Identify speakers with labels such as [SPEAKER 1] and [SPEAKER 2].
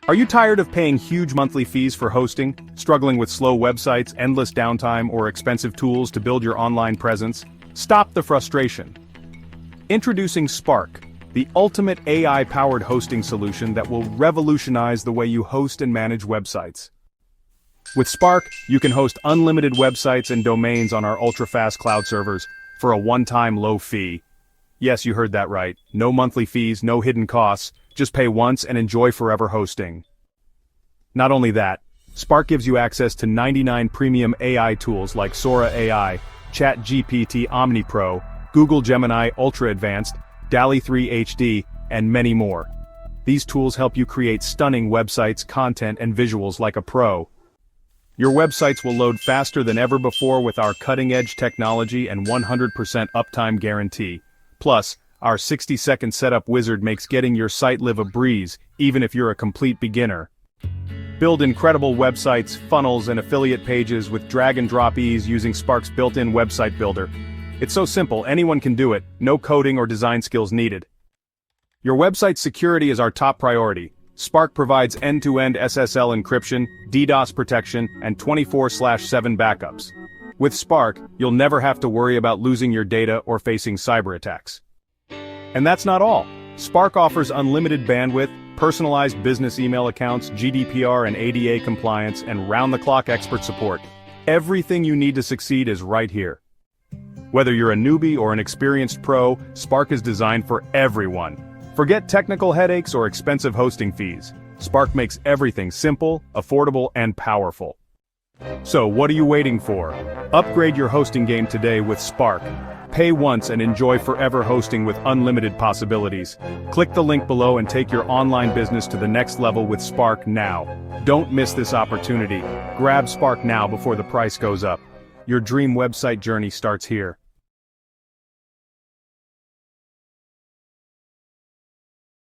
[SPEAKER 1] Are you tired of paying huge monthly fees for hosting, struggling with slow websites, endless downtime, or expensive tools to build your online presence? Stop the frustration. Introducing Spark, the ultimate AI-powered hosting solution that will revolutionize the way you host and manage websites. With Spark, you can host unlimited websites and domains on our ultra-fast cloud servers for a one-time low fee. Yes, you heard that right. No monthly fees, no hidden costs, just pay once and enjoy forever hosting. Not only that, Spark gives you access to 99 premium AI tools like Sora AI, ChatGPT Omni Pro, Google Gemini Ultra Advanced, DALL-E 3 HD, and many more. These tools help you create stunning websites, content, and visuals like a pro. Your websites will load faster than ever before with our cutting-edge technology and 100% uptime guarantee. Plus, our 60-second setup wizard makes getting your site live a breeze, even if you're a complete beginner. Build incredible websites, funnels, and affiliate pages with drag-and-drop ease using Spark's built-in website builder. It's so simple, anyone can do it, no coding or design skills needed. Your website's security is our top priority. Spark provides end-to-end SSL encryption, DDoS protection, and 24/7 backups. With Spark, you'll never have to worry about losing your data or facing cyber attacks. And that's not all. Spark offers unlimited bandwidth, personalized business email accounts, GDPR and ADA compliance, and round-the-clock expert support. Everything you need to succeed is right here. Whether you're a newbie or an experienced pro, Spark is designed for everyone. Forget technical headaches or expensive hosting fees. Spark makes everything simple, affordable, and powerful. So what are you waiting for? Upgrade your hosting game today with Spark. Pay once and enjoy forever hosting with unlimited possibilities. Click the link below and take your online business to the next level with Spark now. Don't miss this opportunity. Grab Spark now before the price goes up. Your dream website journey starts here.